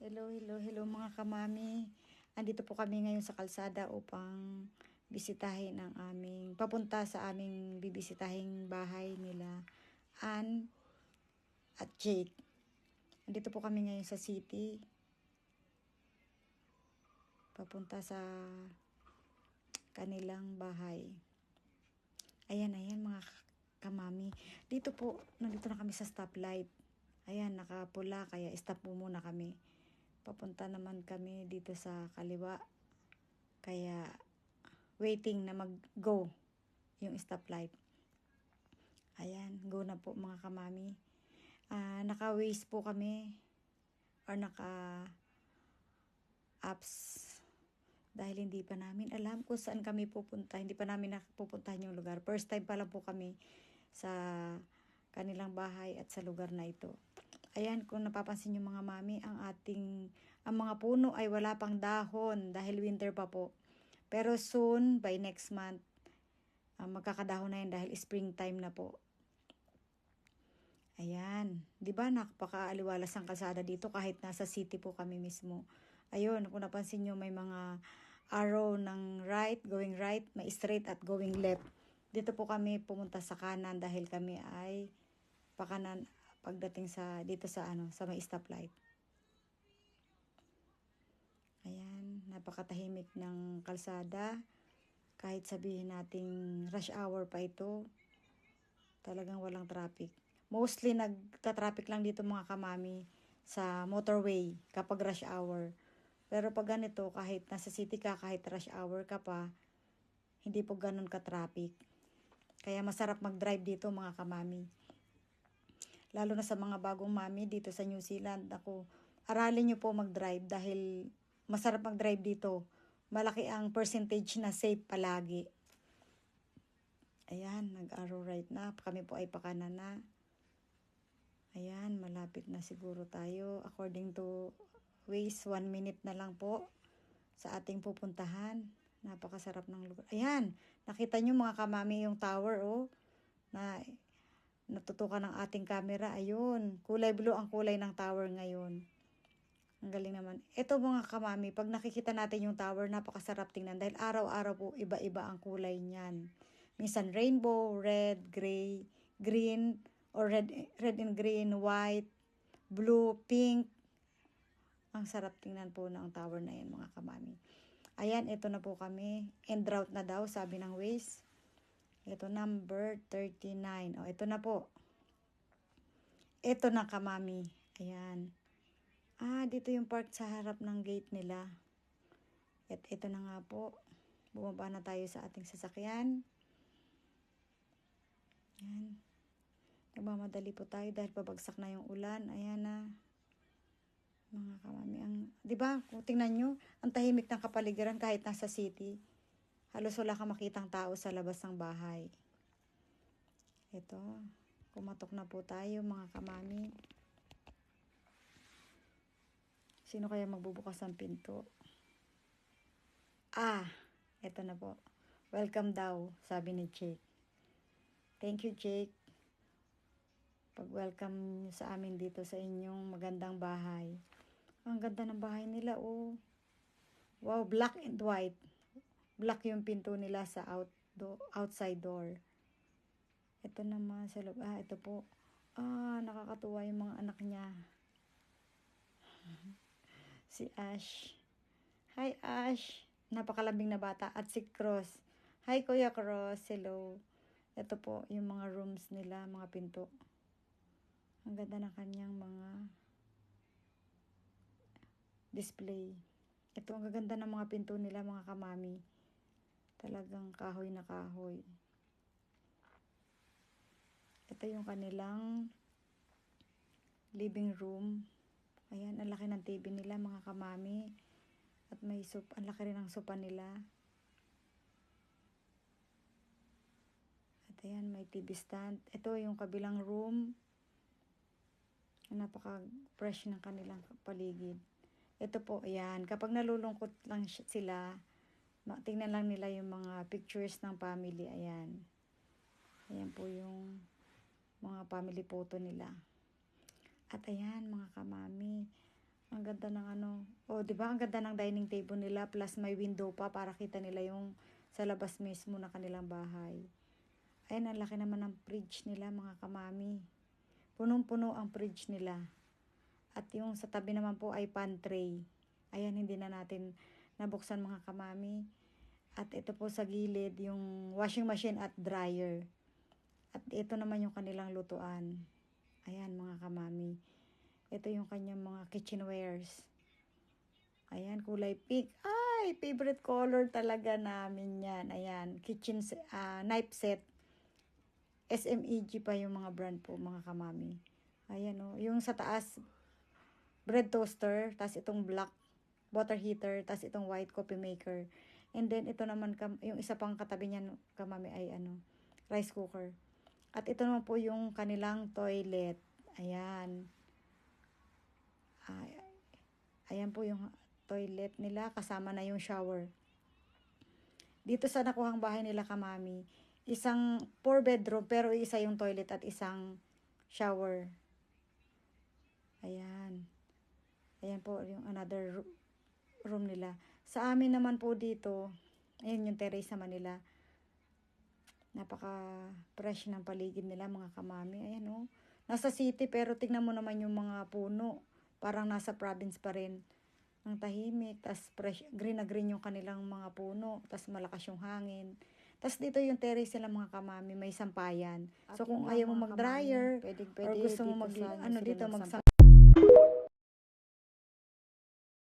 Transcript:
Hello, hello, hello mga kamami. Andito po kami ngayon sa kalsada upang bisitahin ang papunta sa aming bibisitahing bahay nila Ann at Jake. Andito po kami ngayon sa city. Papunta sa kanilang bahay. Ayan mga kamami. Nandito na kami sa stoplight. Ayan, nakapula kaya stop po muna kami. Papunta naman kami dito sa kaliwa. Kaya waiting na mag-go yung stoplight. Ayan, go na po mga kamami. Naka-Waze po kami or naka-apps dahil hindi pa namin alam kung saan kami pupunta. Hindi pa namin napupuntahan yung lugar. First time pa lang po kami sa kanilang bahay at sa lugar na ito. Ayan, kung napapansin yung mga mami, ang mga puno ay wala pang dahon dahil winter pa po. Pero soon, by next month, magkakadahon na yan dahil springtime na po. Ayan, di ba napakaaliwalas ang kalsada dito kahit nasa city po kami mismo. Ayun, kung napansin nyo may mga arrow ng right, going right, may straight at going left. Dito po kami pumunta sa kanan dahil kami ay pakanan pagdating dito sa may stoplight. Ayan, napakatahimik ng kalsada. Kahit sabihin nating rush hour pa ito, talagang walang traffic. Mostly nagta-traffic lang dito mga kamami sa motorway kapag rush hour. Pero pag ganito, kahit nasa city ka, kahit rush hour ka pa, hindi po ganun ka-traffic. Kaya masarap mag-drive dito mga kamami. Lalo na sa mga bagong mami dito sa New Zealand. Aralin nyo po mag-drive dahil masarap mag-drive dito. Malaki ang percentage na safe palagi. Ayan, nag-arrow right na. Kami po ay pakanan na. Ayan, malapit na siguro tayo. According to Waze, 1 minute na lang po sa ating pupuntahan. Napakasarap ng lugar. Ayan, nakita nyo mga kamami yung tower, na natutukan ng ating camera. Ayun, kulay blue ang kulay ng tower ngayon. Ang galing naman. Ito mga kamami, pag nakikita natin yung tower, napakasarap tingnan dahil araw-araw po iba-iba ang kulay niyan. Minsan rainbow, red, gray, green, or red and green, white, blue, pink. Ang sarap tingnan po ng tower na yan mga kamami. Ayan, ito na po kami. End route na daw, sabi ng Waze. Ito number 39. Ito na po. Ito na kamami. Ayan. Dito yung park sa harap ng gate nila. At ito na nga po. Bumaba na tayo sa ating sasakyan. Ayan. Nagmamadali po tayo dahil pabagsak na yung ulan. Ayan na. Mga kamami. Di ba? Kung tingnan nyo, ang tahimik ng kapaligiran kahit nasa city. Halos wala kang makitang tao sa labas ng bahay. Ito. Pumatok na po tayo mga kamami. Sino kaya magbubukas ng pinto? Ito na po. Welcome daw, sabi ni Jake. Thank you, Jake. Pag-welcome sa amin dito sa inyong magandang bahay. Ang ganda ng bahay nila, Wow, black and white. Black yung pinto nila sa outside door. Ito naman sa loob. Ito po. Nakakatuwa yung mga anak niya. Si Ash. Hi, Ash. Napakalambing na bata. At si Cross. Hi, Kuya Cross. Hello. Ito po yung mga rooms nila, mga pinto. Ang ganda ng kanyang mga display. Ito ang gaganda ng mga pinto nila, mga kamami. Talagang kahoy na kahoy. Ito yung kanilang living room. Ayan, ang laki ng TV nila mga kamami. At ang laki rin ng sofa nila. At ayan, may TV stand. Ito yung kabilang room. Napaka-fresh ng kanilang paligid. Ito po, ayan. Kapag nalulungkot lang sila, tingnan lang nila yung mga pictures ng family. Ayan. Ayan po yung mga family photo nila. At ayan mga kamami, ang ganda ganda ng ano. Oh, 'di ba? Ang ganda ng dining table nila plus may window pa para kita nila yung sa labas mismo na kanilang bahay. Ayan, ang laki naman ng fridge nila, mga kamami. Punong-puno ang fridge nila. At yung sa tabi naman po ay pantry. Ayan, hindi na natin nabuksan, mga kamami. At ito po sa gilid, yung washing machine at dryer. At ito naman yung kanilang lutuan. Ayan, mga kamami. Ito yung kanyang mga kitchenwares. Ayan, kulay pink. Ay, favorite color talaga namin yan. Ayan, knife set. SMEG pa yung mga brand po, mga kamami. Ayan o. Yung sa taas, bread toaster. Tapos itong black water heater. Tapos itong white coffee maker. And then, ito naman, yung isa pang katabi niyan, kamami, ay rice cooker. At ito naman po yung kanilang toilet. Ayan. Ayan po yung toilet nila, kasama na yung shower. Dito sa nakuhang bahay nila, kamami, isang 4 bedroom, pero isa yung toilet at isang shower. Ayan. Ayan po yung another room nila. Sa amin naman po dito, ayan yung terrace naman nila. Napaka-fresh ng paligid nila, mga kamami. Ayan o. Nasa city, pero tignan mo naman yung mga puno. Parang nasa province pa rin. Ang tahimik, tas fresh, green na green yung kanilang mga puno, tas malakas yung hangin. Tas dito yung terrace nila, mga kamami, may sampayan. So kung ayaw mo mag-dryer, or gusto mo dito